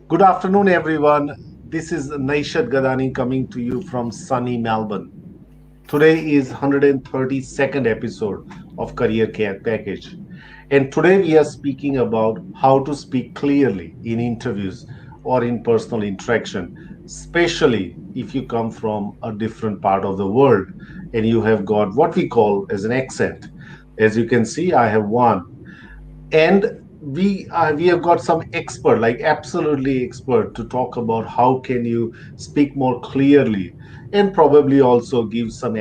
Good afternoon, everyone. This is Naishad Gadani coming to you from sunny Melbourne. Today is 132nd episode of Career Care Package. And today we are speaking about how to speak clearly in interviews or in personal interaction, especially if you come from a different part of the world and you have got what we call as an accent. As you can see, I have one, and we have got some expert, like absolutely expert, to talk about how can you speak more clearly, and probably also give some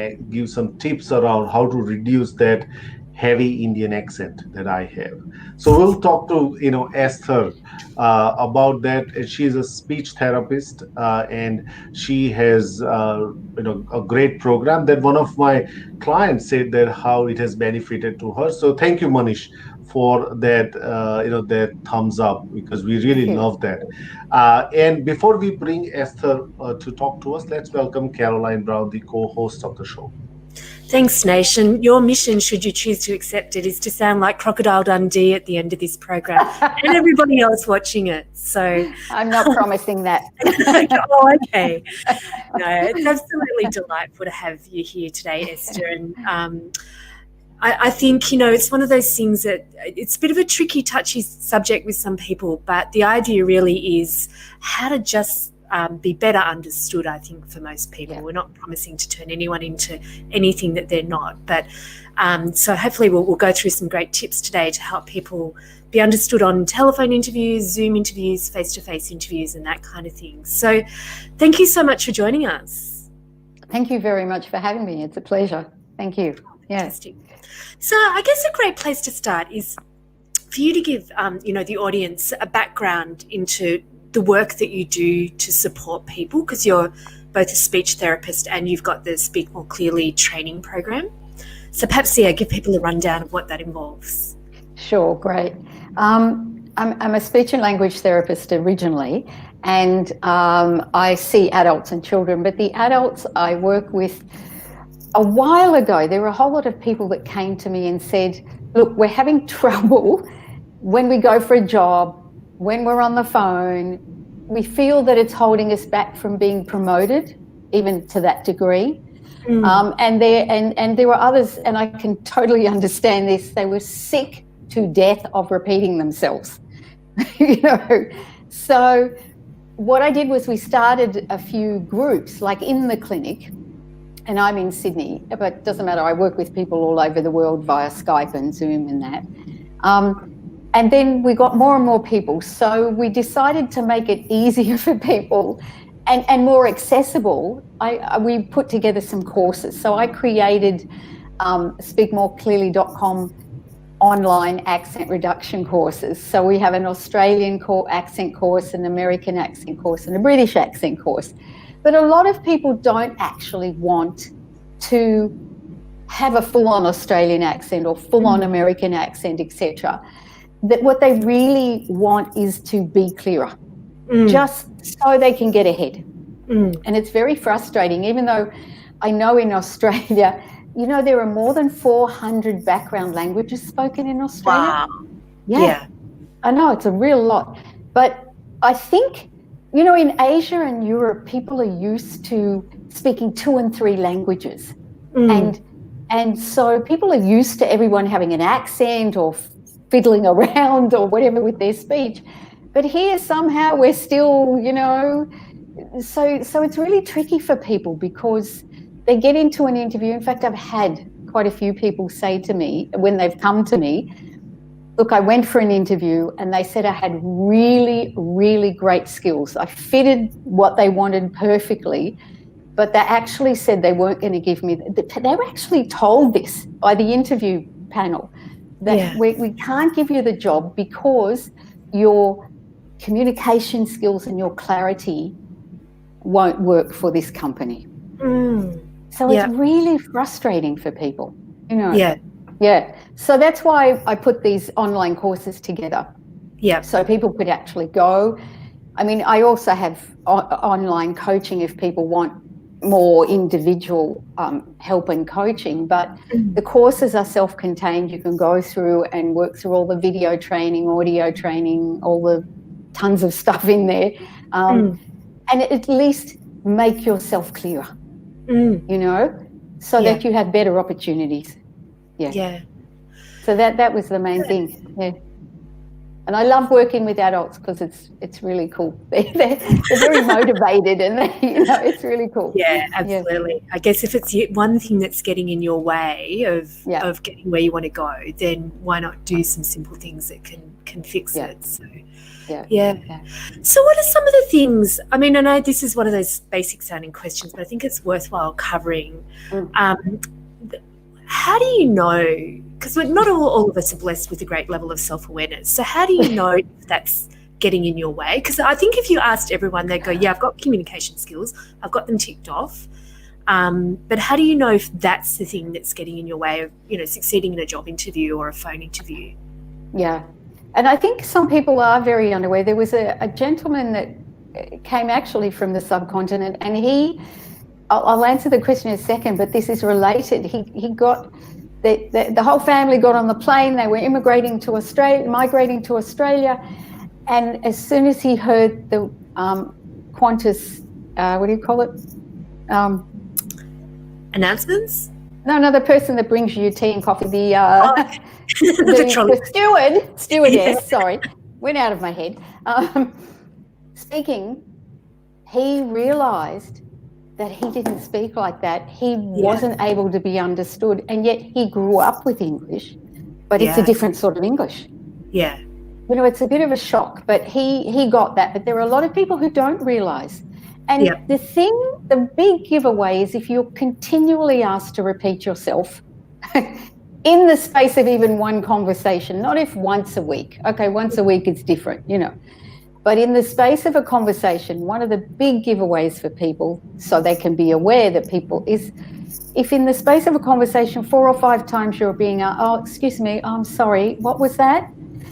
tips around how to reduce that heavy Indian accent that I have. So we'll talk to Esther about that. And she is a speech therapist, and she has a great program that one of my clients said that how it has benefited to her. So thank you, Manish, for that that thumbs up, because we Thank really you. love that. And before we bring Esther to talk to us, let's welcome Caroline Brown, the co-host of the show. Thanks, Nation. Your mission, should you choose to accept it, is to sound like Crocodile Dundee at the end of this program and everybody else watching it. So, I'm not promising that. oh, okay. No, it's absolutely delightful to have you here today, Esther. And I think, it's one of those things that it's a bit of a tricky, touchy subject with some people, but the idea really is how to just be better understood, I think, for most people. Yeah. We're not promising to turn anyone into anything that they're not. But so hopefully we'll go through some great tips today to help people be understood on telephone interviews, Zoom interviews, face-to-face interviews, and that kind of thing. So thank you so much for joining us. Thank you very much for having me. It's a pleasure. Thank you. Fantastic. So I guess a great place to start is for you to give, the audience a background into the work that you do to support people, because you're both a speech therapist and you've got the Speak More Clearly training program. So perhaps, give people a rundown of what that involves. Sure, great. I'm a speech and language therapist originally, and I see adults and children, but the adults I work with, a while ago, there were a whole lot of people that came to me and said, look, we're having trouble when we go for a job, when we're on the phone, we feel that it's holding us back from being promoted, even to that degree. And there were others, and I can totally understand this, they were sick to death of repeating themselves. So what I did was we started a few groups, like in the clinic, and I'm in Sydney, but it doesn't matter, I work with people all over the world via Skype and Zoom and that. And then we got more and more people. So we decided to make it easier for people and more accessible. We put together some courses. So I created speakmoreclearly.com online accent reduction courses. So we have an Australian accent course, an American accent course, and a British accent course. But a lot of people don't actually want to have a full-on Australian accent or full-on American accent, etc. That what they really want is to be clearer, just so they can get ahead. And it's very frustrating, even though I know in Australia, there are more than 400 background languages spoken in Australia. Wow. Yeah. I know, it's a real lot. But I think, in Asia and Europe, people are used to speaking 2 and 3 languages. And so people are used to everyone having an accent or fiddling around or whatever with their speech. But here somehow we're still, so it's really tricky for people because they get into an interview. In fact, I've had quite a few people say to me when they've come to me, look, I went for an interview and they said I had really, really great skills. I fitted what they wanted perfectly, but they actually said they weren't going to give me, they were actually told this by the interview panel, that we can't give you the job because your communication skills and your clarity won't work for this company. So it's really frustrating for people, Yeah. So that's why I put these online courses together. Yeah. So people could actually go. I mean, I also have online coaching if people want more individual help and coaching, but the courses are self-contained. You can go through and work through all the video training, audio training, all the tons of stuff in there, and at least make yourself clearer, you know, so that you have better opportunities. Yeah. So that was the main thing. Yeah. And I love working with adults because it's really cool. They're very motivated, and it's really cool. Yeah, absolutely. Yeah. I guess if it's one thing that's getting in your way of getting where you want to go, then why not do some simple things that can fix it? So, yeah. So what are some of the things? I mean, I know this is one of those basic sounding questions, but I think it's worthwhile covering. How do you know? Because not all of us are blessed with a great level of self-awareness. So how do you know if that's getting in your way? Because I think if you asked everyone, they'd go, yeah, I've got communication skills. I've got them ticked off. But how do you know if that's the thing that's getting in your way of, succeeding in a job interview or a phone interview? Yeah. And I think some people are very unaware. There was a gentleman that came actually from the subcontinent, and I'll answer the question in a second, but this is related. He got... The whole family got on the plane. They were migrating to Australia, and as soon as he heard the Qantas, what do you call it? Announcements? No, the person that brings you your tea and coffee. The stewardess. Sorry, went out of my head. Speaking, he realised that he didn't speak like that. He wasn't able to be understood, and yet he grew up with English, but it's a different sort of English. Yeah. It's a bit of a shock, but he got that. But there are a lot of people who don't realise. And the big giveaway is if you're continually asked to repeat yourself in the space of even one conversation, not if once a week. Okay, once a week it's different, But in the space of a conversation, one of the big giveaways for people, so they can be aware that people is, if in the space of a conversation 4 or 5 times you're being, oh, excuse me, I'm sorry, what was that?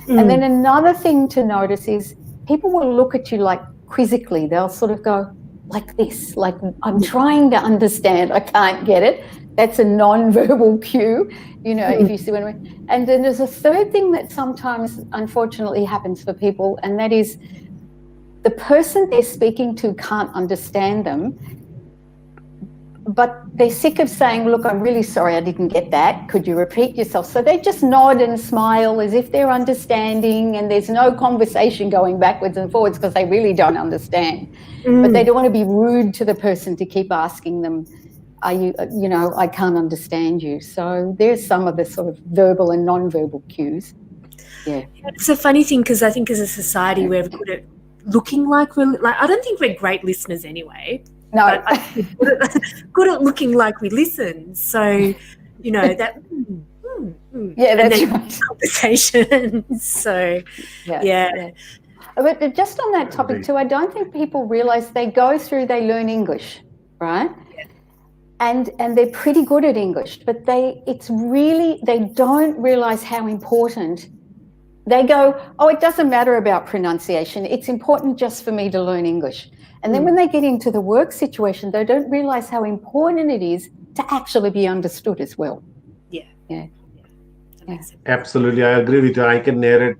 And then another thing to notice is people will look at you like quizzically. They'll sort of go like this, like I'm trying to understand, I can't get it. That's a non-verbal cue, if you see what I mean. And then there's a third thing that sometimes unfortunately happens for people, and that is the person they're speaking to can't understand them, but they're sick of saying, look, I'm really sorry, I didn't get that. Could you repeat yourself? So they just nod and smile as if they're understanding, and there's no conversation going backwards and forwards because they really don't understand. But they don't want to be rude to the person to keep asking them, are you, I can't understand you. So there's some of the sort of verbal and non-verbal cues. Yeah. It's a funny thing because I think as a society we're good at looking like I don't think we're great listeners anyway. No. But good at looking like we listen. So, that... Yeah, that's right. Conversation. So, yeah. But just on that topic too, I don't think people realise they learn English, right? Yeah. And they're pretty good at English, but they don't realise how important. They go, oh, it doesn't matter about pronunciation. It's important just for me to learn English. And then when they get into the work situation, they don't realise how important it is to actually be understood as well. Yeah. Absolutely. I agree with you. I can narrate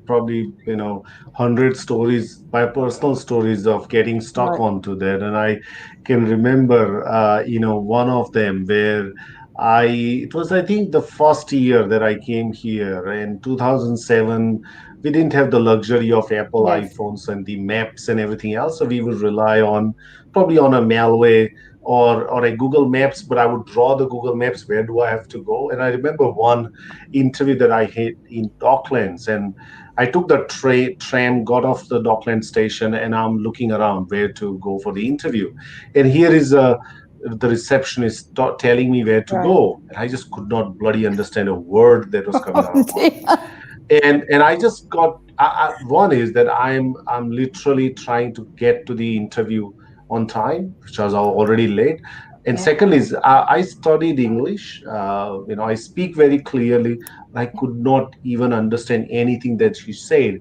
probably, 100 stories, my personal stories of getting stuck onto that. And I can remember, one of them where it was, I think, the first year that I came here in 2007. We didn't have the luxury of Apple iPhones and the maps and everything else. So we would rely probably on a Malway or a Google Maps, but I would draw the Google Maps. Where do I have to go? And I remember one interview that I had in Docklands, and I took the tram, got off the Docklands station, and I'm looking around where to go for the interview. And here is the receptionist telling me where to go, and I just could not bloody understand a word that was coming out of my mouth. And I just got one is that I'm literally trying to get to the interview on time, which was already late. And second is I studied English. I speak very clearly. I could not even understand anything that she said.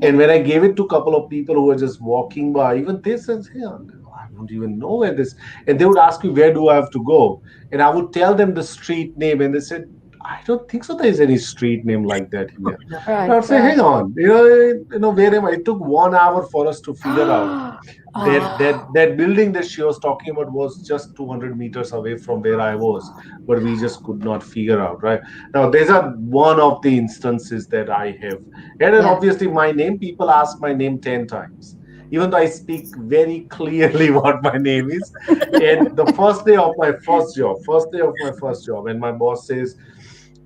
And when I gave it to a couple of people who were just walking by, even they said, hey, I don't even know where this. And they would ask me, where do I have to go? And I would tell them the street name, and they said, I don't think so. There is any street name like that here. No. And Right, I'd say, right. hang on, where am I? It took 1 hour for us to figure out that Oh, that building that she was talking about was just 200 meters away from where I was, but we just could not figure out. Right now, these are one of the instances that I have, and then yeah. obviously my name. People ask my name 10 times, even though I speak very clearly what my name is. And the first day of my first job, and my boss says,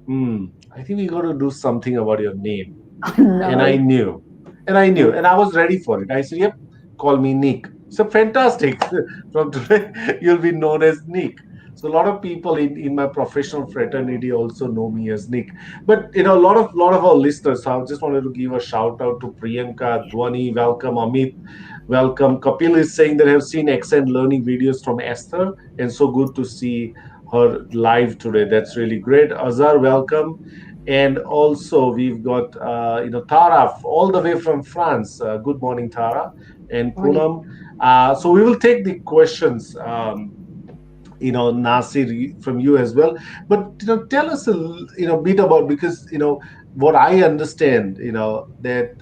I think we got to do something about your name. I And I know. knew, and I was ready for it. I said, yep, call me Nick. So fantastic. From today, you'll be known as Nick. So a lot of people in my professional fraternity also know me as Nick. But a lot of our listeners, so I just wanted to give a shout out to Priyanka, Dwani, welcome, Amit, welcome. Kapil is saying that I have seen excellent learning videos from Esther, and so good to see her live today. That's really great. Azar, welcome. And also we've got Tara all the way from France. Good morning, Tara and Morning. Poonam. So we will take the questions. Nasir, from you as well. But tell us a bit about, because what I understand, that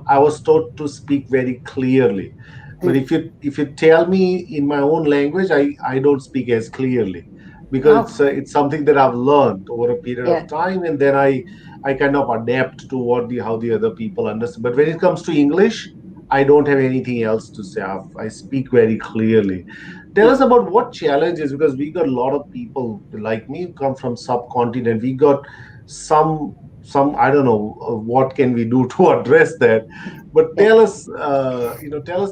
I was taught to speak very clearly. But Mm. if you tell me in my own language, I don't speak as clearly, because Oh, it's something that I've learned over a period of yeah, time, and then I kind of adapt to how the other people understand. But when it comes to English, I don't have anything else to say. I speak very clearly. Tell yeah, us about what challenges, because we got a lot of people like me who come from subcontinent. We got some I don't know what can we do to address that. But yeah. tell us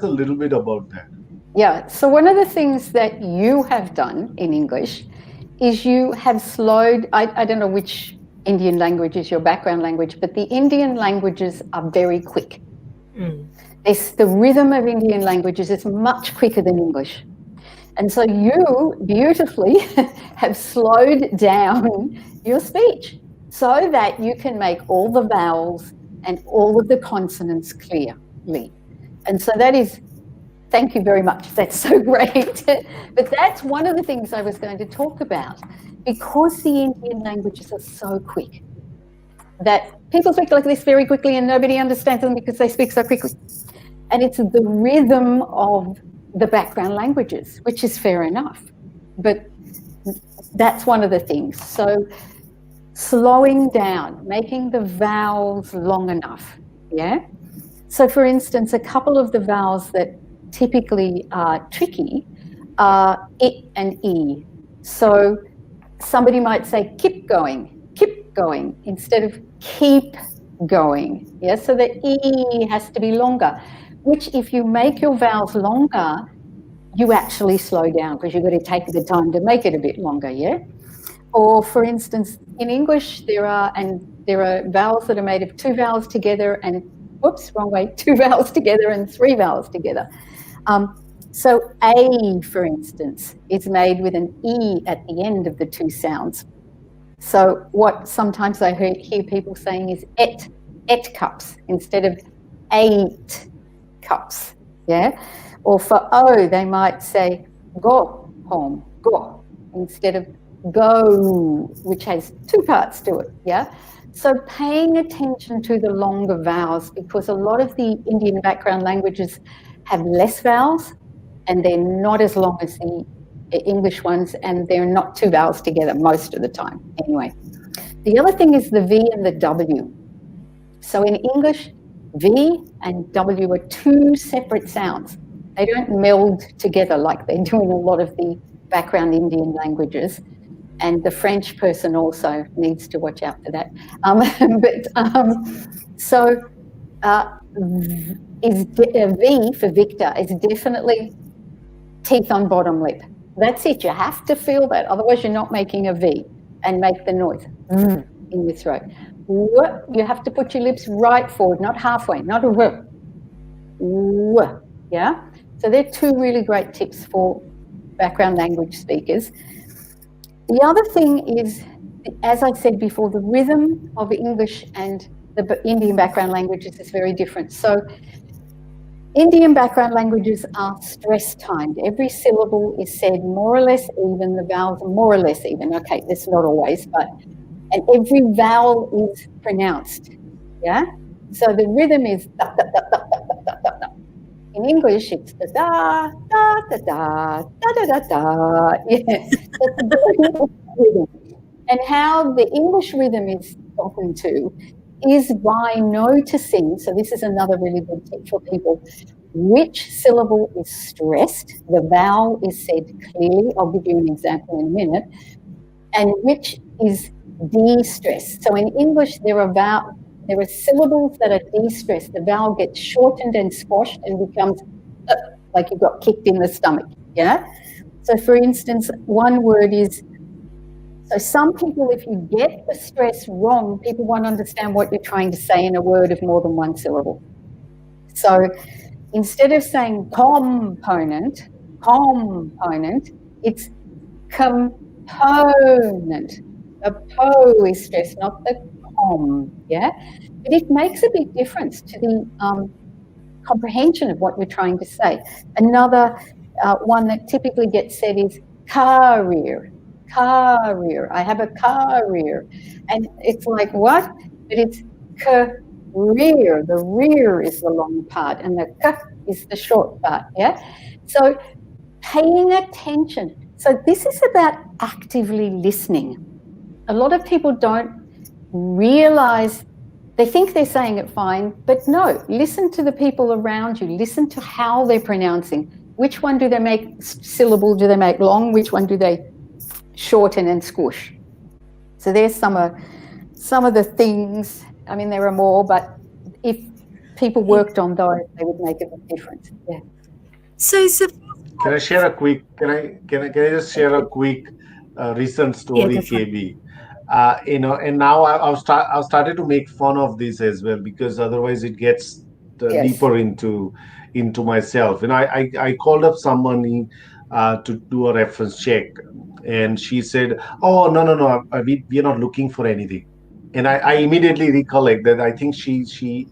a little bit about that. Yeah. So one of the things that you have done in English is you have slowed, I don't know which Indian language is your background language, but the Indian languages are very quick. Mm. The rhythm of Indian languages is much quicker than English. And so you beautifully have slowed down your speech so that you can make all the vowels and all of the consonants clearly. And so that is, thank you very much. That's so great. But that's one of the things I was going to talk about, because the Indian languages are so quick that people speak like this very quickly and nobody understands them because they speak so quickly. And it's the rhythm of the background languages, which is fair enough. But that's one of the things. So slowing down, making the vowels long enough. Yeah. So for instance, a couple of the vowels that typically are tricky are it and e. So somebody might say keep going, instead of keep going. Yeah. So the e has to be longer, which if you make your vowels longer, you actually slow down because you've got to take the time to make it a bit longer, yeah? Or for instance, in English, there are vowels that are made of two vowels together and, whoops, wrong way, two vowels together and three vowels together. So A, for instance, is made with an E at the end of the two sounds. So what sometimes I hear people saying is et cups instead of 8 cups, yeah? Or for O, they might say go home, go, instead of go, which has two parts to it, yeah? So paying attention to the longer vowels, because a lot of the Indian background languages have less vowels and they're not as long as the English ones, and they're not two vowels together most of the time, anyway. The other thing is the V and the W. So in English, V and W are two separate sounds. They don't meld together like they do in a lot of the background Indian languages. And the French person also needs to watch out for that. V for Victor is definitely teeth on bottom lip. That's it. You have to feel that. Otherwise, you're not making a V and make the noise in your throat. You have to put your lips right forward, not halfway, not a yeah? So they're two really great tips for background language speakers. The other thing is, as I said before, the rhythm of English and the Indian background languages is very different. So Indian background languages are stress timed. Every syllable is said more or less even. The vowels are more or less even. Okay, that's not always, but and every vowel is pronounced. Yeah. So the rhythm is da, da, da, da, da, da, da, da. In English, it's the da da da da da da da da. Yeah, that's a very rhythm. And how the English rhythm is gotten to is by noticing. So this is another really good tip for people. Which syllable is stressed? The vowel is said clearly. I'll give you an example in a minute. And which is de-stressed. So in English, there are syllables that are de-stressed. The vowel gets shortened and squashed and becomes like you got kicked in the stomach. Yeah. So for instance, one word is. So some people, if you get the stress wrong, people won't understand what you're trying to say in a word of more than one syllable. So instead of saying component, it's component. The po is stressed, not the com. Yeah, but it makes a big difference to the comprehension of what we're trying to say. Another one that typically gets said is career. I have a career, and it's like what? But it's career. The rear is the long part, and the k is the short part. Yeah, so paying attention. So this is about actively listening. A lot of people don't realize, they think they're saying it fine, but no, listen to the people around you. Listen to how they're pronouncing. Which one do they make syllable, do they make long? Which one do they shorten and squish? So there's some of the things. I mean, there are more, but if people worked on those, they would make a big difference. Yeah. So Can I share a quick? Can I just share a quick recent story, Yeah, KB? And now I've started to make fun of this as well, because otherwise it gets Yes. deeper into myself. And I called up someone to do a reference check, and she said, "Oh, no, we are not looking for anything." And I immediately recollect that I think she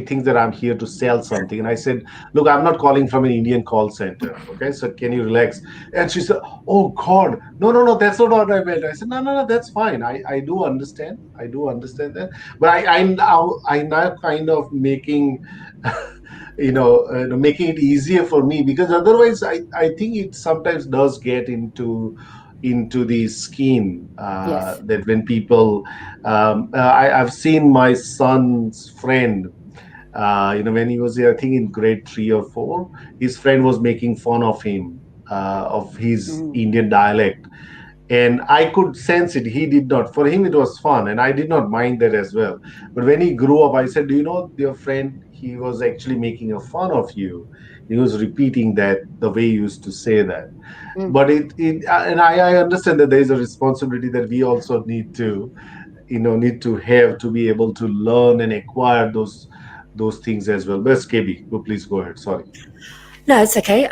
thinks that I'm here to sell something. And I said, "Look, I'm not calling from an Indian call center. Okay, so can you relax?" And she said, "Oh God, no, that's not what I meant." I said, No, that's fine. I do understand. I do understand that. But I'm now kind of making, making it easier for me, because otherwise I think it sometimes does get into the skin, Yes. that when people, I've seen my son's friend, when he was, I think, in grade 3 or 4, his friend was making fun of him, of his Indian dialect. And I could sense it. He did not. For him, it was fun, and I did not mind that as well. But when he grew up, I said, "Do you know, your friend, he was actually making a fun of you. He was repeating that the way he used to say that." But and I understand that there is a responsibility that we also need to have to be able to learn and acquire those things as well. But KB, please go ahead. Sorry. No, it's okay.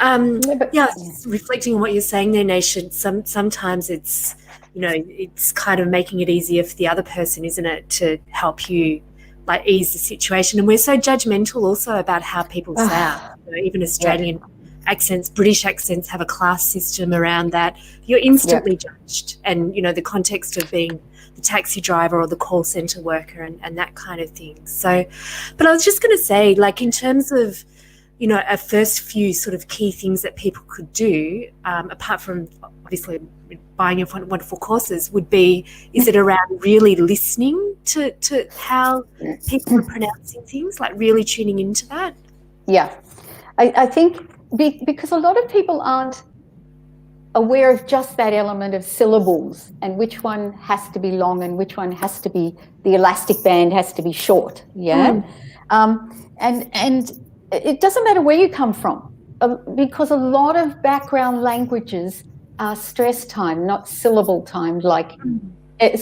Yeah. Reflecting on what you're saying there, Nation, sometimes it's, it's kind of making it easier for the other person, isn't it, to help you like ease the situation. And we're so judgmental also about how people sound. Even Australian accents, British accents have a class system around that. You're instantly judged. And, the context of being the taxi driver or the call center worker and that kind of thing. So, but I was just going to say, like, in terms of, a first few sort of key things that people could do, apart from obviously buying your wonderful courses, would be, is it around really listening to how people are pronouncing things, like really tuning into that? Yeah. I think because a lot of people aren't aware of just that element of syllables and which one has to be long and which one has to be, the elastic band has to be short. Yeah. And it doesn't matter where you come from, because a lot of background languages are stress time, not syllable timed, like, a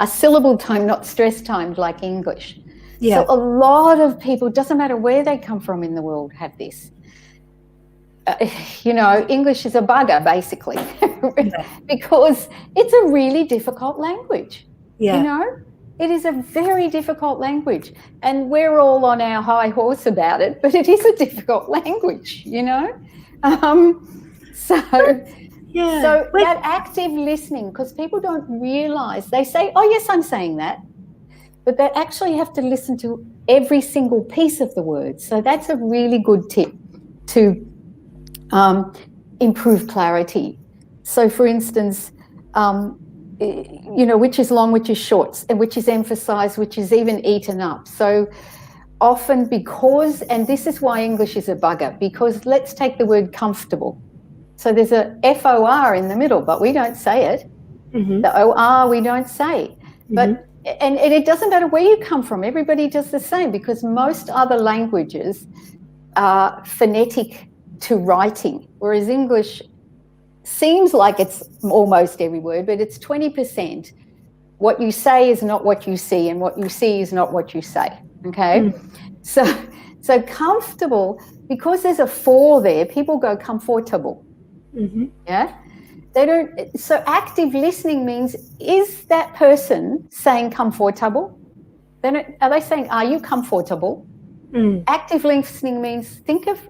syllable time, not stress timed, like English. Yeah. So a lot of people, doesn't matter where they come from in the world, have this. English is a bugger, basically, because it's a really difficult language. Yeah. It is a very difficult language, and we're all on our high horse about it, but it is a difficult language, So Yeah. So that active listening, because people don't realize, they say, oh, yes, I'm saying that. But they actually have to listen to every single piece of the word. So that's a really good tip to improve clarity. So, for instance, which is long, which is short, and which is emphasized, which is even eaten up. So often because, and this is why English is a bugger, because let's take the word comfortable. So there's a FOR in the middle, but we don't say it. Mm-hmm. The OR we don't say. But and it doesn't matter where you come from. Everybody does the same, because most other languages are phonetic to writing, whereas English seems like it's almost every word, but it's 20%. What you say is not what you see, and what you see is not what you say. Okay, so comfortable, because there's a for there, people go comfortable. Mm-hmm. Yeah, they don't. So active listening means, is that person saying comfortable? Are they saying, are you comfortable? Active listening means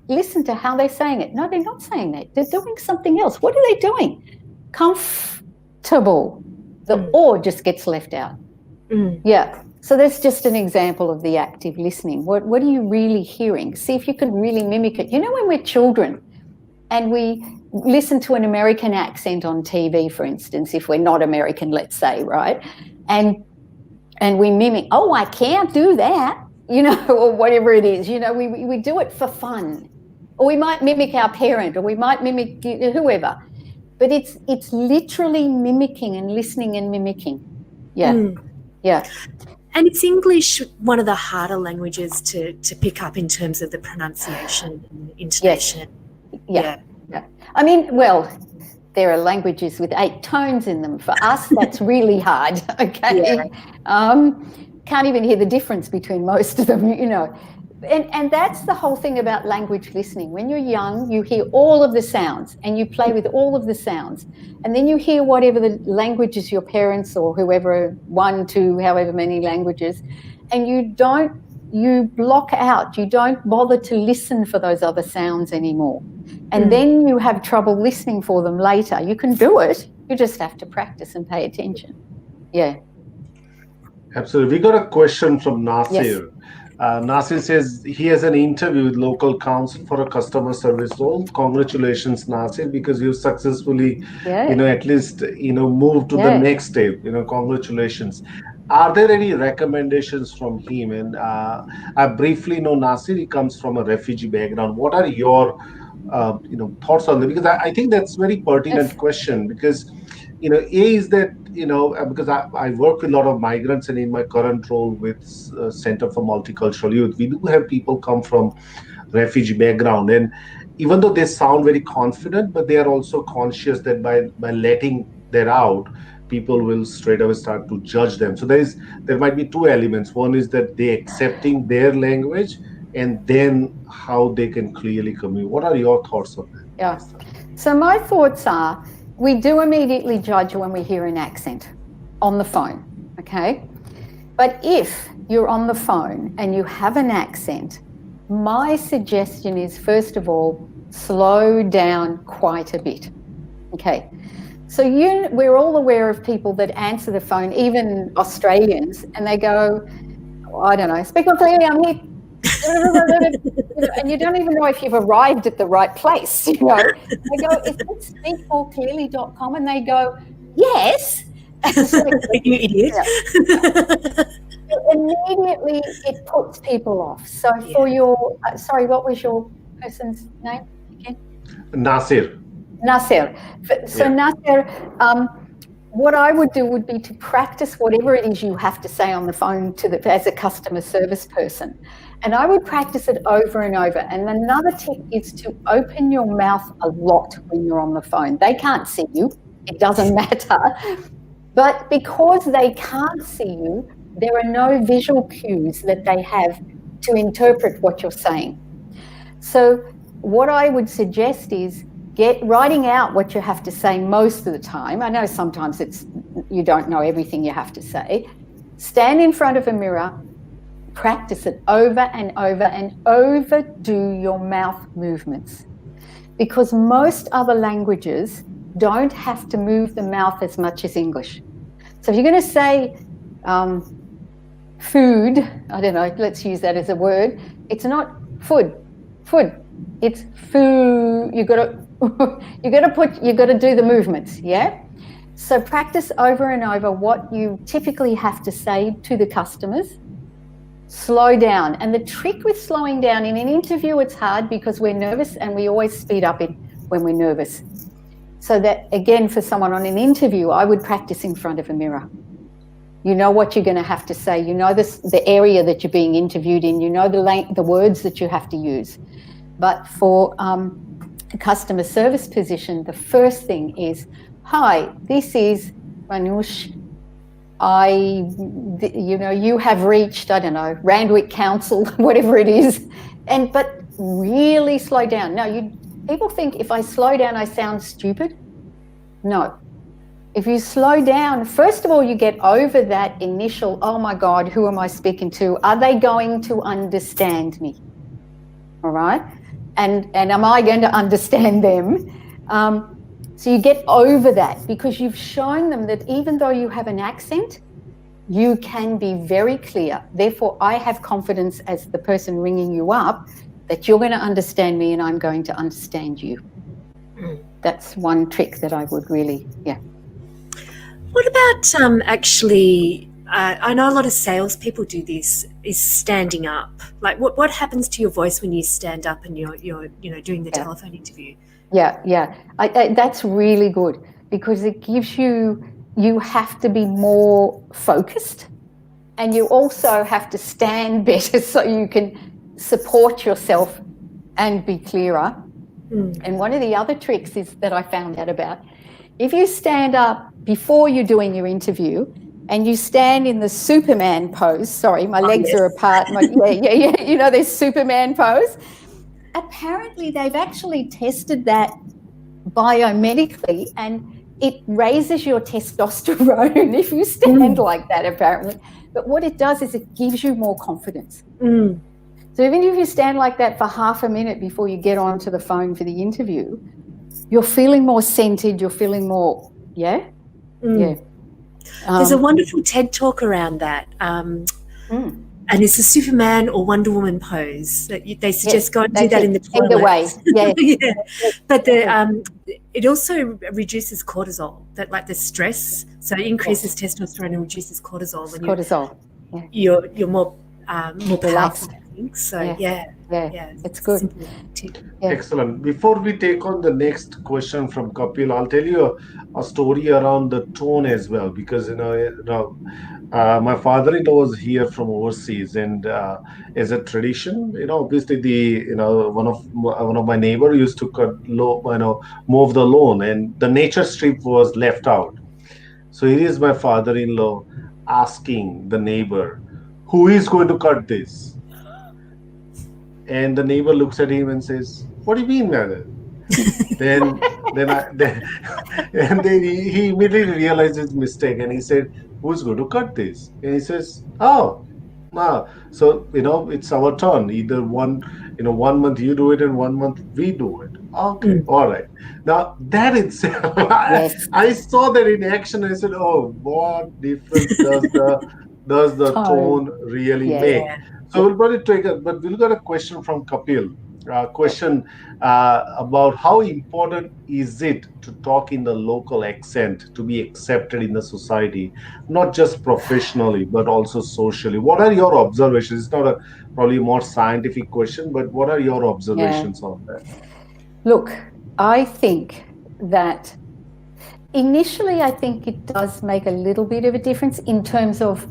listen to how they're saying it. No, they're not saying that. They're doing something else. What are they doing? Comfortable. The or just gets left out. Yeah. So that's just an example of the active listening. What are you really hearing? See if you can really mimic it. You know, when we're children and we listen to an American accent on TV, for instance, if we're not American, let's say, right? And we mimic, oh, I can't do that, or whatever it is. We do it for fun. Or we might mimic our parent, or we might mimic whoever. But it's literally mimicking and listening and mimicking. Yeah. Yeah. And it's English, one of the harder languages to pick up in terms of the pronunciation and intonation. Yes. Yeah. I mean, well, there are languages with 8 tones in them. For us, that's really hard. Okay. Yeah. Can't even hear the difference between most of them, And that's the whole thing about language listening. When you're young, you hear all of the sounds and you play with all of the sounds. And then you hear whatever the languages your parents or whoever, 1, 2, however many languages, and you block out. You don't bother to listen for those other sounds anymore. And then you have trouble listening for them later. You can do it. You just have to practice and pay attention. Yeah. Absolutely. We got a question from Nasir. Yes. Nasir says he has an interview with local council for a customer service role. Congratulations, Nasir, because you successfully, at least, moved to the next step. Congratulations. Are there any recommendations from him? And I briefly know Nasir, he comes from a refugee background. What are your, thoughts on that? Because I think that's a very pertinent question, because, is that, because I work with a lot of migrants, and in my current role with Center for Multicultural Youth, we do have people come from refugee background. And even though they sound very confident, but they are also conscious that by letting that out, people will straight away start to judge them. So there might be 2 elements. One is that they accepting their language, and then how they can clearly communicate. What are your thoughts on that? Yeah. So my thoughts are, we do immediately judge when we hear an accent on the phone, okay? But if you're on the phone and you have an accent, my suggestion is, first of all, slow down quite a bit, okay? So we're all aware of people that answer the phone, even Australians, and they go, I don't know, speak more clearly, I'm here. And you don't even know if you've arrived at the right place. They go, is it speakmoreclearly.com? And they go, yes. You idiot. Immediately it puts people off. So for your, sorry, what was your person's name again? Nasir. So Nasir, what I would do would be to practice whatever it is you have to say on the phone as a customer service person. And I would practice it over and over. And another tip is to open your mouth a lot when you're on the phone. They can't see you. It doesn't matter. But because they can't see you, there are no visual cues that they have to interpret what you're saying. So what I would suggest is writing out what you have to say most of the time. I know sometimes you don't know everything you have to say. Stand in front of a mirror, practice it over and over, and overdo your mouth movements. Because most other languages don't have to move the mouth as much as English. So if you're going to say food, I don't know, let's use that as a word. It's not food. It's food. You got to do the movements, yeah? So practice over and over what you typically have to say to the customers. Slow down. And the trick with slowing down in an interview, it's hard because we're nervous and we always speed up when we're nervous. So that, again, for someone on an interview, I would practice in front of a mirror. You know what you're going to have to say. You know the area that you're being interviewed in. You know the words that you have to use. But for a customer service position, the first thing is, hi, this is Manoush. You have reached, I don't know, Randwick Council, whatever it is. But really slow down. Now, people think if I slow down, I sound stupid. No. If you slow down, first of all, you get over that initial, oh my God, who am I speaking to? Are they going to understand me? All right? And am I going to understand them? So you get over that because you've shown them that even though you have an accent, you can be very clear. Therefore, I have confidence as the person ringing you up that you're going to understand me and I'm going to understand you. That's one trick that I would really, yeah. What about actually, I know a lot of salespeople do this, is standing up. Like what happens to your voice when you stand up and you're doing the telephone interview? Yeah. That's really good because it gives you have to be more focused and you also have to stand better so you can support yourself and be clearer. And one of the other tricks is that I found out about, if you stand up before you're doing your interview and you stand in the Superman pose, sorry, my legs are apart. Yeah. There's Superman pose. Apparently, they've actually tested that biomedically and it raises your testosterone if you stand like that, apparently. But what it does is it gives you more confidence. So even if you stand like that for half a minute before you get onto the phone for the interview, you're feeling more centered, you're feeling more, yeah? There's a wonderful TED talk around that. And it's a Superman or Wonder Woman pose that they suggest go and do that in the toilet. Either way, yeah. But it also reduces cortisol, the stress. So it increases testosterone and reduces cortisol. When cortisol. You're more relaxed. powerful, I think. So yeah, it's good. Excellent. Before we take on the next question from Kapil, I'll tell you a story around the tone as well, because my father-in-law was here from overseas, and as a tradition, obviously one of my neighbor used to mow the lawn, and the nature strip was left out. So here is my father-in-law asking the neighbor, who is going to cut this? And the neighbor looks at him and says, what do you mean, man? then he immediately realized his mistake and he said, who's going to cut this? And he says, so it's our turn. Either one month you do it and 1 month we do it. Okay, all right. Now that itself, I saw that in action and I said, oh, what difference does the tone really make? So we'll got a question from Kapil. Question about how important is it to talk in the local accent to be accepted in the society, not just professionally but also socially. What are your observations? It's not probably a more scientific question, but what are your observations on that? Look, I think that initially I think it does make a little bit of a difference in terms of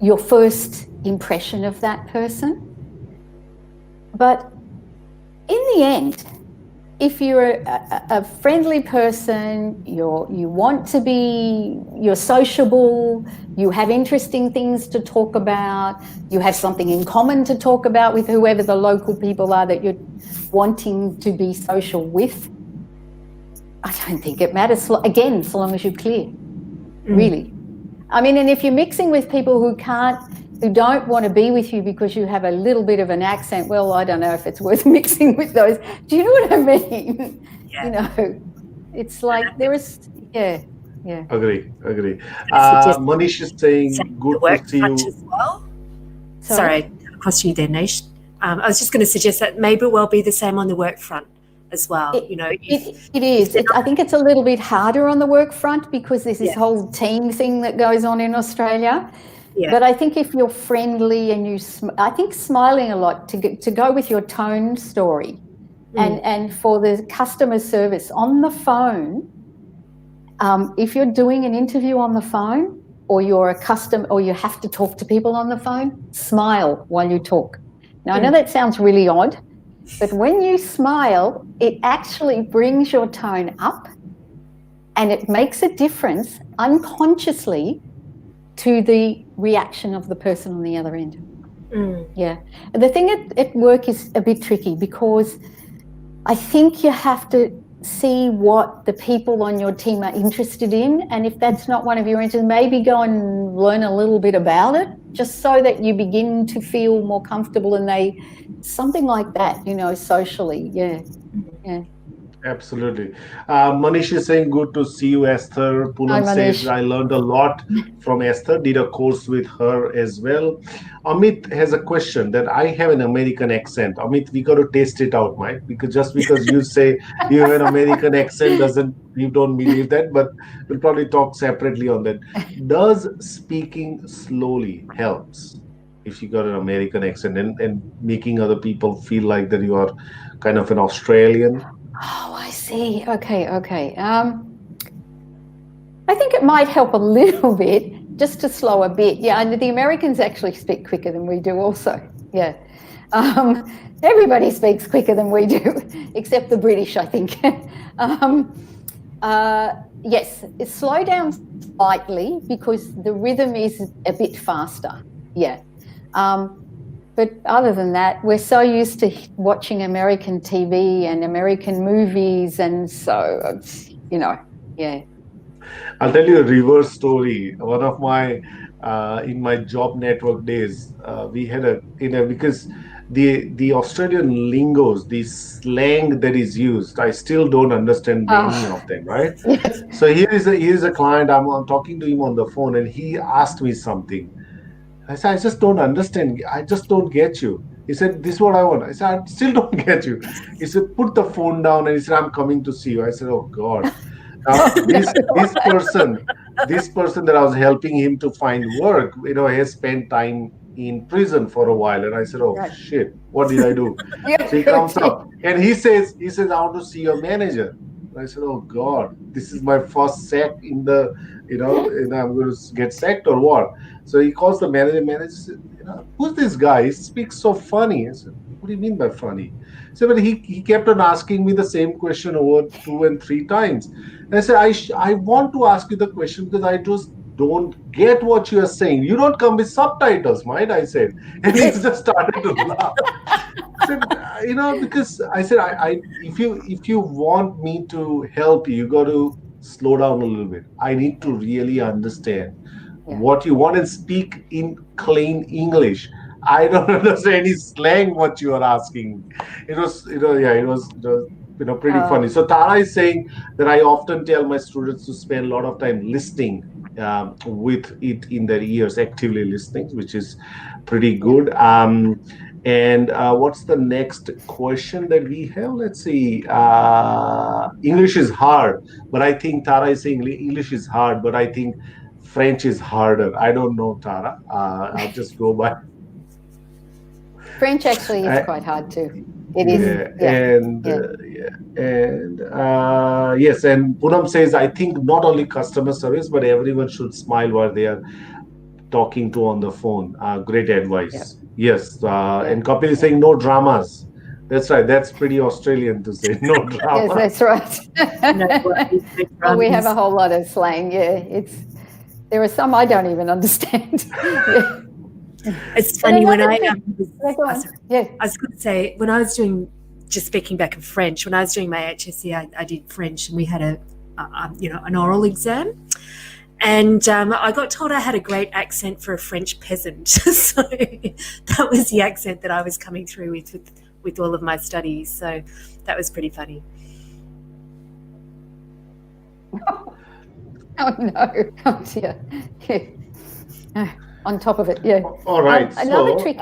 your first impression of that person. But in the end, if you're a friendly person, you're sociable, you have interesting things to talk about, you have something in common to talk about with whoever the local people are that you're wanting to be social with, I don't think it matters, again, so long as you're clear, really. I mean, and if you're mixing with people who don't want to be with you because you have a little bit of an accent, well, I don't know if it's worth mixing with those. Do you know what I mean? Yeah. It's like there is, yeah. Agree. Suggest Manish is saying, the good to work see front you. as well. Sorry? Sorry, across you there, Nish. I was just going to suggest that maybe it will be the same on the work front as well. It, You know, it is. I think it's a little bit harder on the work front because there's this Yeah. whole team thing that goes on in Australia. Yeah. But I think if you're friendly and I think smiling a lot to go with your tone story, and for the customer service on the phone, if you're doing an interview on the phone, or or you have to talk to people on the phone, smile while you talk. Now I know that sounds really odd, but when you smile, it actually brings your tone up, and it makes a difference unconsciously to the reaction of the person on the other end. Yeah. The thing at work is a bit tricky because I think you have to see what the people on your team are interested in, and if that's not one of your interests, maybe go and learn a little bit about it, just so that you begin to feel more comfortable, and something like that, you know, socially. Yeah. Absolutely. Manish is saying, good to see you, Esther. Hi, Poonam says, Manish. I learned a lot from Esther, did a course with her as well. Amit has a question that I have an American accent. Amit, we got to test it out, Mike, because just because you say you have an American accent doesn't, you don't believe that, but we'll probably talk separately on that. Does speaking slowly helps if you got an American accent and making other people feel like that you are kind of an Australian? Oh, I see. Okay. I think it might help a little bit, just to slow a bit. Yeah, and the Americans actually speak quicker than we do also. Yeah. Everybody speaks quicker than we do, except the British, I think. Yes, slow down slightly because the rhythm is a bit faster. Yeah. But other than that, we're so used to watching American TV and American movies, and so, you know, yeah. I'll tell you a reverse story. One of my in my job network days, we had because the Australian lingos, the slang that is used, I still don't understand many of them, right? Yes. So here is a client. I'm talking to him on the phone, and he asked me something. I said, I just don't understand. I just don't get you. He said, this is what I want. I said, I still don't get you. He said, put the phone down, and he said, I'm coming to see you. I said, oh God. Now, this person that I was helping him to find work, has spent time in prison for a while. And I said, oh Right. shit, what did I do? So he comes up and he says, I want to see your manager. And I said, oh God, this is my first sack in the, and I'm going to get sacked or what? So he calls the manager said, who's this guy? He speaks so funny. I said, what do you mean by funny? So, but he kept on asking me the same question over 2 and 3 times. And I said, I want to ask you the question because I just don't get what you are saying. You don't come with subtitles, might I said. And he just started to laugh. I said, because I said, if you want me to help you, you got to slow down a little bit. I need to really understand what you want and speak in plain English. I don't understand any slang what you are asking. It was, pretty funny. So Tara is saying that I often tell my students to spend a lot of time listening with it in their ears, actively listening, which is pretty good. And what's the next question that we have? Let's see. English is hard, but I think Tara is saying English is hard, but I think French is harder. I don't know, Tara. I'll just go by. French actually is quite hard too. It is. Yes, and Poonam says, I think not only customer service, but everyone should smile while they are talking to on the phone. Great advice. Yes. And Kapil is saying no dramas. That's right. That's pretty Australian to say no drama. Yes, that's right. Well, we have a whole lot of slang. Yeah, there are some I don't even understand. It's funny when I was going to say, when I was doing, just speaking back in French, when I was doing my HSC, I did French, and we had an oral exam. And I got told I had a great accent for a French peasant. So that was the accent that I was coming through with all of my studies. So that was pretty funny. Oh no. Oh dear. Yeah. On top of it, yeah. All right. Another So, trick is,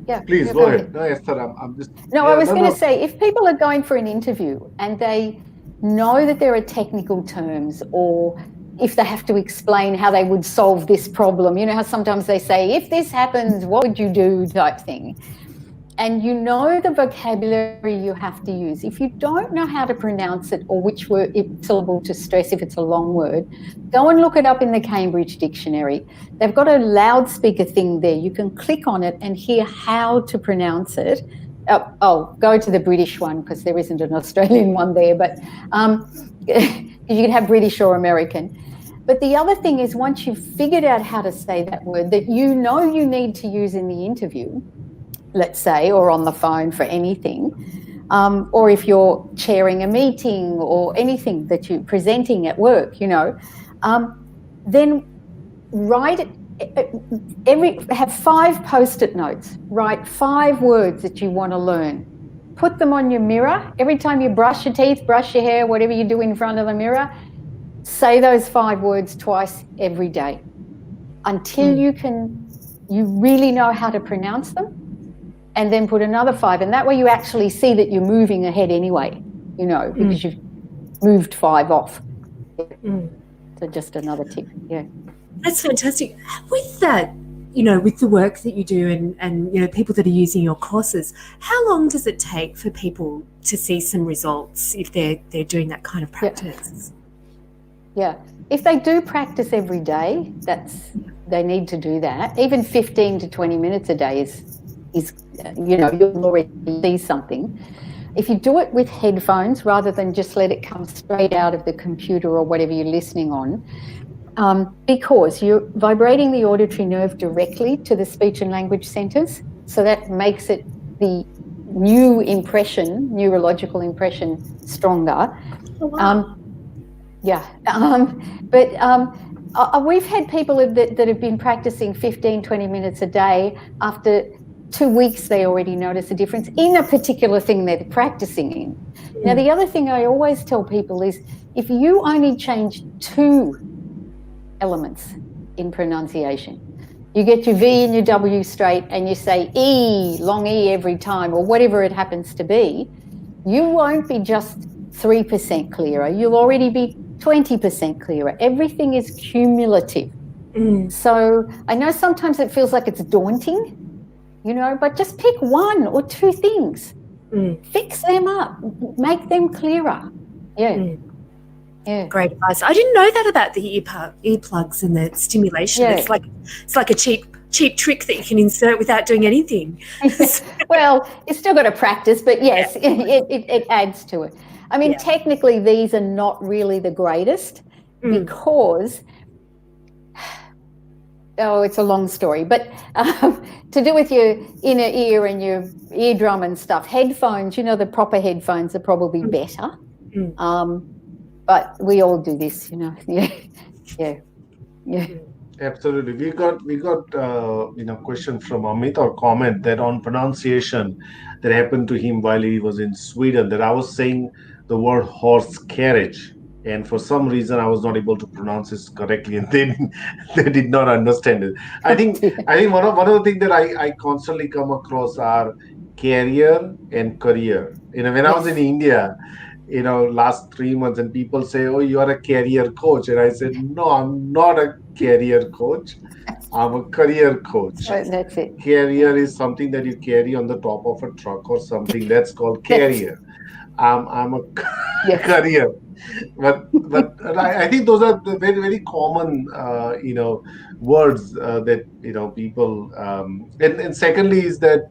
yeah, please yeah, go go ahead. ahead. No, Esther, I'm just, No, I yeah, was no, going to no. say, if people are going for an interview and they know that there are technical terms, or if they have to explain how they would solve this problem, you know how sometimes they say, if this happens, what would you do, type thing. And you know the vocabulary you have to use. If you don't know how to pronounce it or which word, syllable to stress if it's a long word, go and look it up in the Cambridge Dictionary. They've got a loudspeaker thing there. You can click on it and hear how to pronounce it. Go to the British one because there isn't an Australian one there, but you can have British or American. But the other thing is, once you've figured out how to say that word that you know you need to use in the interview, let's say, or on the phone for anything, or if you're chairing a meeting or anything that you're presenting at work, then write have 5 post-it notes. Write 5 words that you want to learn. Put them on your mirror. Every time you brush your teeth, brush your hair, whatever you do in front of the mirror, say those 5 words twice every day until you really know how to pronounce them. And then put another 5, and that way you actually see that you're moving ahead anyway, because you've moved 5 off. So just another tip. Yeah, that's fantastic. With that, with the work that you do and people that are using your courses, how long does it take for people to see some results if they're doing that kind of practice? Yeah. If they do practice every day, they need to do that. Even 15 to 20 minutes a day is you'll already see something. If you do it with headphones rather than just let it come straight out of the computer or whatever you're listening on, because you're vibrating the auditory nerve directly to the speech and language centers, so that makes it the neurological impression stronger. Oh, wow. We've had people that have been practicing 15, 20 minutes a day. After 2 weeks, they already notice a difference in a particular thing they're practicing in. Now, the other thing I always tell people is, if you only change 2 elements in pronunciation, you get your V and your W straight and you say E, long E every time, or whatever it happens to be, you won't be just 3% clearer. You'll already be 20% clearer. Everything is cumulative. So I know sometimes it feels like it's daunting, but just pick 1 or 2 things. Fix them up. Make them clearer. Yeah. Yeah. Great advice. I didn't know that about the earplugs and the stimulation. Yeah. It's like a cheap trick that you can insert without doing anything. Well, you still got to practice, but yes, it adds to it. I mean, technically, these are not really the greatest because, it's a long story, but to do with your inner ear and your eardrum and stuff, headphones, the proper headphones are probably better. But we all do this, Yeah. Absolutely. We got question from Amit, or comment that on pronunciation that happened to him while he was in Sweden, that I was saying the word horse carriage, and for some reason I was not able to pronounce it correctly, and they did not understand it. I think one of the things that I constantly come across are career and career. When I was in India, last 3 months, and people say, "Oh, you are a career coach," and I said, "No, I'm not a career coach. I'm a career coach." So that's it. Carrier is something that you carry on the top of a truck or something. That's called carrier. I'm a career. But I think those are the very, very common words that people and secondly is that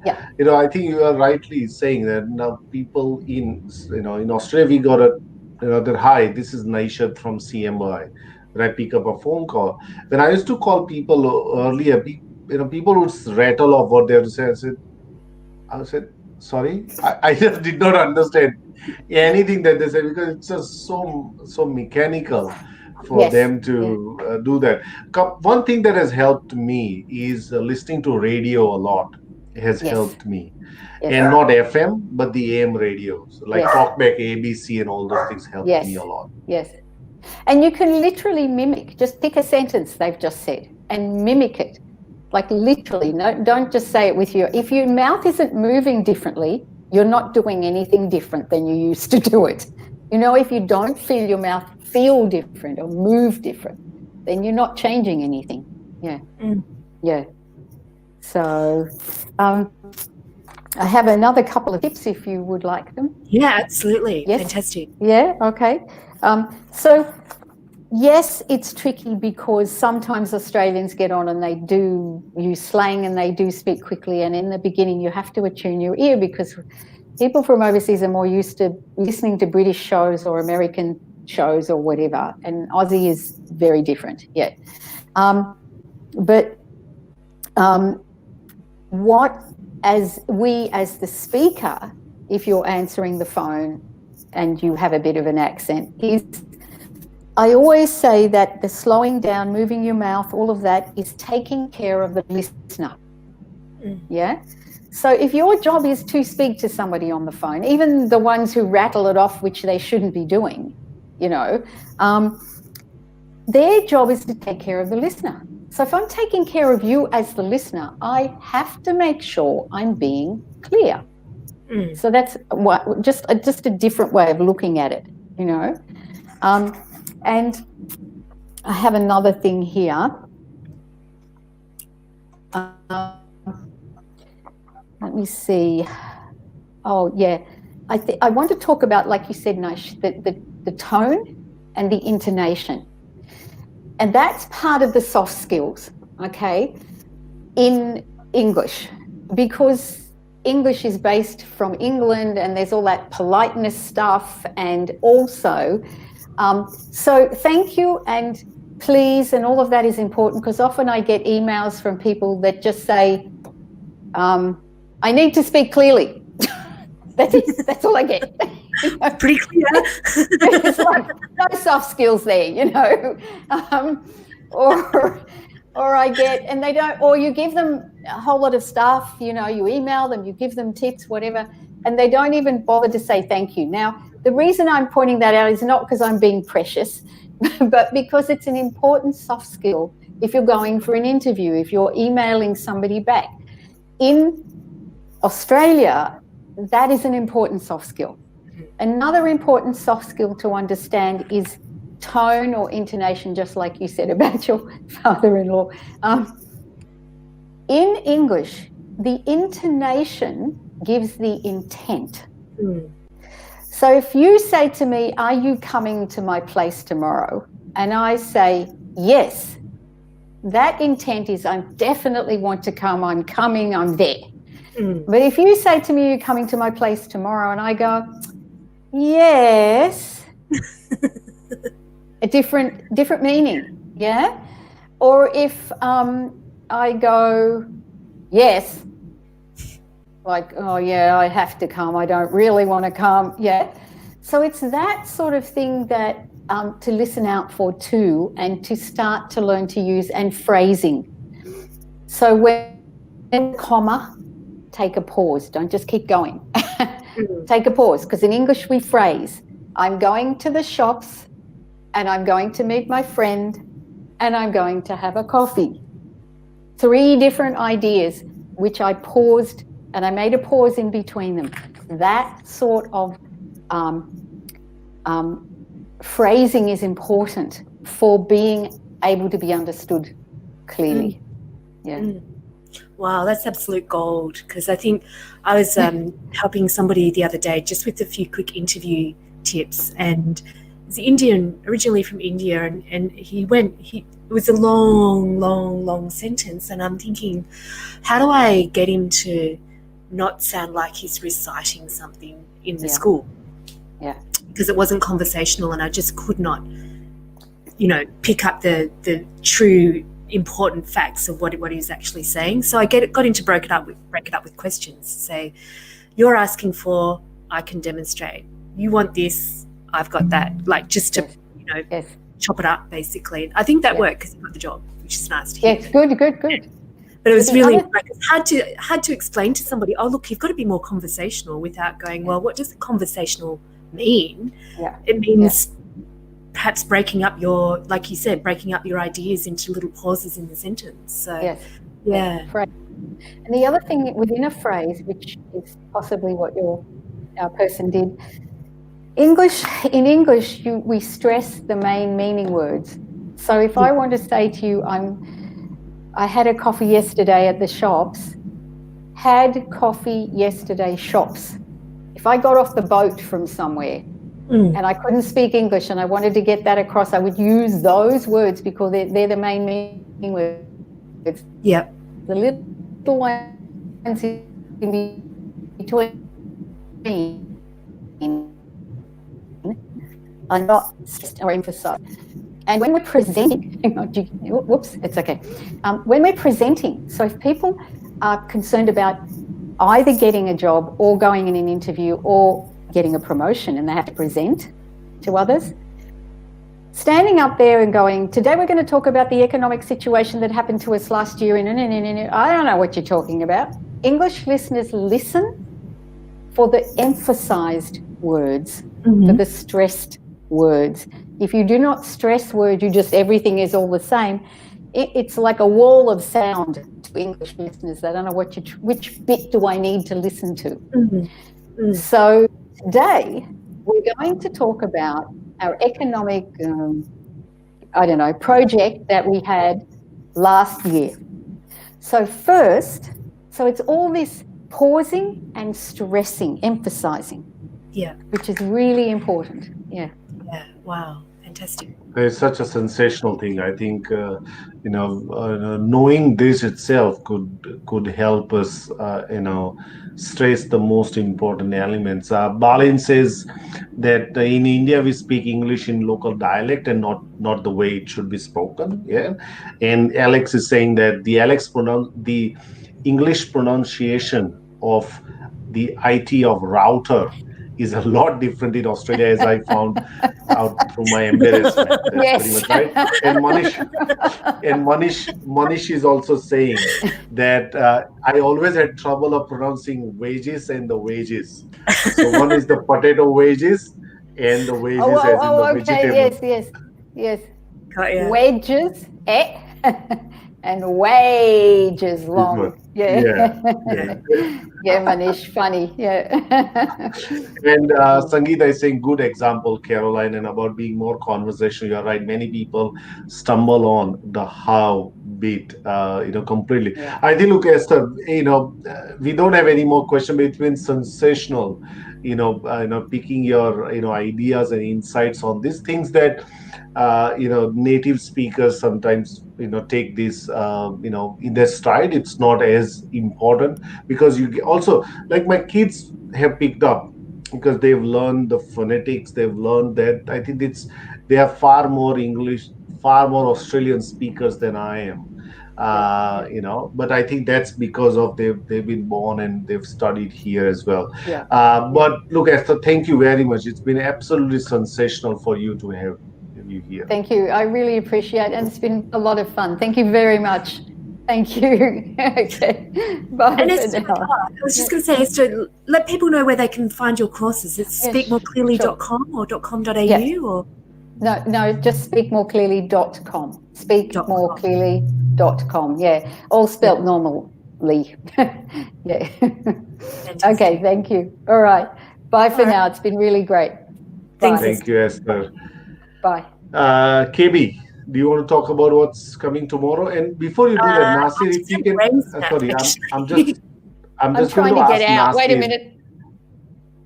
I think you are rightly saying that now people in in Australia, we got a that, "Hi, this is Naishat from CMI." When I pick up a phone call, when I used to call people earlier, people would rattle off what they have to say. I said, "Sorry, I just did not understand anything that they say," because it's just so mechanical for them to do that. One thing that has helped me is listening to radio a lot. Has helped me, and not FM, but the AM radios like Talkback, ABC, and all those things helped me a lot. Yes. And you can literally mimic, just pick a sentence they've just said and mimic it. Like literally, no, don't just say it with if your mouth isn't moving differently, you're not doing anything different than you used to do it. If you don't feel your mouth feel different or move different, then you're not changing anything. Yeah. Yeah. So I have another couple of tips if you would like them. Yeah, absolutely. Yes. Fantastic. Yeah, okay. So yes, it's tricky because sometimes Australians get on and they do use slang and they do speak quickly, and in the beginning you have to attune your ear because people from overseas are more used to listening to British shows or American shows or whatever, and Aussie is very different. Yeah. What as the speaker, if you're answering the phone and you have a bit of an accent, is I always say that the slowing down, moving your mouth, all of that is taking care of the listener. Yeah. So if your job is to speak to somebody on the phone, even the ones who rattle it off, which they shouldn't be doing, their job is to take care of the listener. So if I'm taking care of you as the listener, I have to make sure I'm being clear. So that's just a different way of looking at it, And I have another thing here. Let me see. Oh, yeah. I want to talk about, like you said, Naish, the tone and the intonation. And that's part of the soft skills, okay, in English, because English is based from England and there's all that politeness stuff, and also, so thank you and please and all of that is important, because often I get emails from people that just say, I need to speak clearly. That's all I get. Pretty clear. It's like no soft skills there, or I get, and they don't, or you give them a whole lot of stuff, you email them, you give them tips, whatever, and they don't even bother to say thank you. Now, the reason I'm pointing that out is not because I'm being precious, but because it's an important soft skill if you're going for an interview, if you're emailing somebody back. In Australia, that is an important soft skill. Another important soft skill to understand is tone or intonation, just like you said about your father-in-law. In English, the intonation gives the intent. So if you say to me, are you coming to my place tomorrow? And I say, yes, that intent is I definitely want to come, I'm coming, I'm there. But if you say to me, you're coming to my place tomorrow, and I go, yes, a different meaning, yeah? Or if I go, yes, like, oh yeah, I have to come, I don't really want to come, yeah? So it's that sort of thing that to listen out for too, and to start to learn to use, and phrasing. So when comma, take a pause, don't just keep going. Take a pause, because in English we phrase, I'm going to the shops and I'm going to meet my friend and I'm going to have a coffee. 3 different ideas, which I paused and I made a pause in between them. That sort of phrasing is important for being able to be understood clearly. Yeah. Wow, that's absolute gold, because I think I was helping somebody the other day just with a few quick interview tips, and he's Indian, originally from India, and it was a long sentence, and I'm thinking, how do I get him to not sound like he's reciting something in the school? Yeah. Because it wasn't conversational, and I just could not, pick up the true important facts of what he was actually saying. So I got him to break it up with questions. Say, you're asking for, I can demonstrate. You want this, I've got that. Like, just to chop it up, basically. I think that worked because he got the job, which is nice to hear. Yes, good. But it was really it's hard to explain to somebody, oh look, you've got to be more conversational, without going, well, what does conversational mean? Yeah. It means perhaps breaking up your, like you said, breaking up your ideas into little pauses in the sentence. So, Yes. yeah. And the other thing within a phrase, which is possibly what our person did, in English, we stress the main meaning words. So if I want to say to you, I had a coffee yesterday at the shops, had coffee yesterday shops. If I got off the boat from somewhere and I couldn't speak English and I wanted to get that across, I would use those words because they're the main meaning words. Yep. The little ones in between are not or emphasized. And when we're presenting, whoops, it's okay. When we're presenting, so if people are concerned about either getting a job or going in an interview or getting a promotion and they have to present to others, standing up there and going, today we're going to talk about the economic situation that happened to us last year. I don't know what you're talking about. English listeners listen for the emphasized words, for the stressed words. If you do not stress words, everything is all the same. It's like a wall of sound to English listeners. They don't know which bit do I need to listen to. So today we're going to talk about our economic, project that we had last year. So first, it's all this pausing and stressing, emphasizing. Yeah. Which is really important. Yeah. Yeah. Wow. Fantastic. It's such a sensational thing. I think knowing this itself could help us stress the most important elements. Balin says that in India we speak English in local dialect and not the way it should be spoken. Yeah, and Alex is saying that the English pronunciation of the IT of router is a lot different in Australia, as I found out through my embarrassment. That's pretty much right. And Manish is also saying that I always had trouble of pronouncing wages and the wages. So one is the potato wages and the wages as in the vegetable. Yes. Got ya. Wedges, and wages long. Yeah, Manish, funny. Yeah. And Sangeeta is saying, good example, Caroline, and about being more conversational. You're right. Many people stumble on the how bit, completely. Yeah. I think, look, Esther, we don't have any more question, but it's been sensational, picking your, ideas and insights on these things that, native speakers sometimes, take this, in their stride. It's not as important because you also, like my kids have picked up because they've learned the phonetics. They've learned that. I think they are far more Australian speakers than I am. But I think that's because of they've been born and they've studied here as well. Yeah. But look, Esther, thank you very much. It's been absolutely sensational for you to have you here. Thank you. I really appreciate it. And it's been a lot of fun. Thank you very much. Thank you. Okay. Bye. And Esther, I was just going to say, Esther, let people know where they can find your courses. It's speakmoreclearly.com or .com.au or? No, just speakmoreclearly.com. Speakmoreclearly.com. Yeah. All spelt normally. Yeah. Okay. Thank you. All right. Bye for now. It's been really great. Thank you, Esther. Bye. KB, do you want to talk about what's coming tomorrow? And before you do that, Nasir, if you can, sorry, I'm just trying going to ask get out. Nasir. Wait a minute.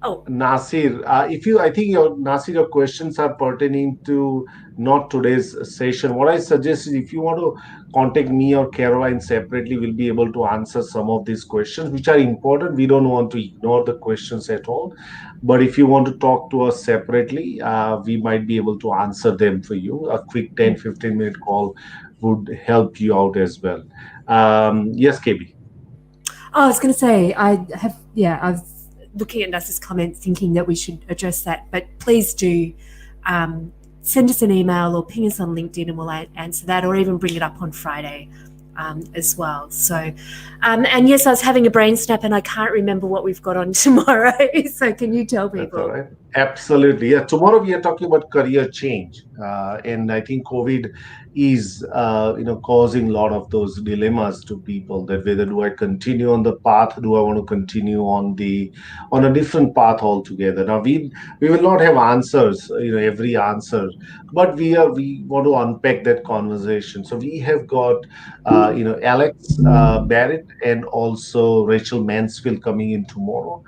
Oh, Nasir, I think your questions are pertaining to not today's session. What I suggest is if you want to contact me or Caroline separately, we'll be able to answer some of these questions, which are important. We don't want to ignore the questions at all. But if you want to talk to us separately, we might be able to answer them for you. A quick 10-15 minute call would help you out as well. Yes, KB. I was going to say, I was looking at Nas's comments thinking that we should address that, but please do send us an email or ping us on LinkedIn and we'll answer that, or even bring it up on Friday. as well. So, and yes, I was having a brain snap and I can't remember what we've got on tomorrow. So can you tell That's all people? right. Absolutely. Yeah. Tomorrow we are talking about career change, and I think COVID is, causing a lot of those dilemmas to people, that whether do I continue on the path, do I want to continue on a different path altogether. Now we will not have answers, every answer, but we want to unpack that conversation. So we have got, Alex Barrett and also Rachel Mansfield coming in tomorrow.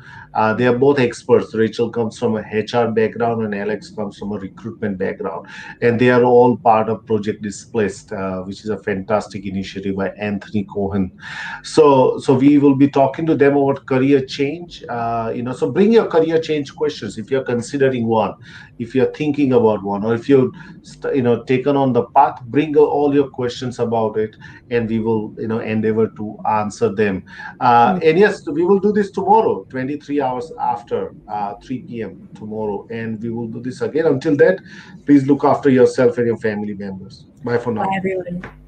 They are both experts. Rachel comes from a HR background and Alex comes from a recruitment background. And they are all part of Project Displaced, which is a fantastic initiative by Anthony Cohen. So we will be talking to them about career change. So bring your career change questions if you're considering one, if you're thinking about one, or if you've taken on the path. Bring all your questions about it, and we will endeavor to answer them. And yes, we will do this tomorrow, 23 hours after 3 p.m. tomorrow. And we will do this again. Until that, please look after yourself and your family members. Bye for Bye, now. everyone.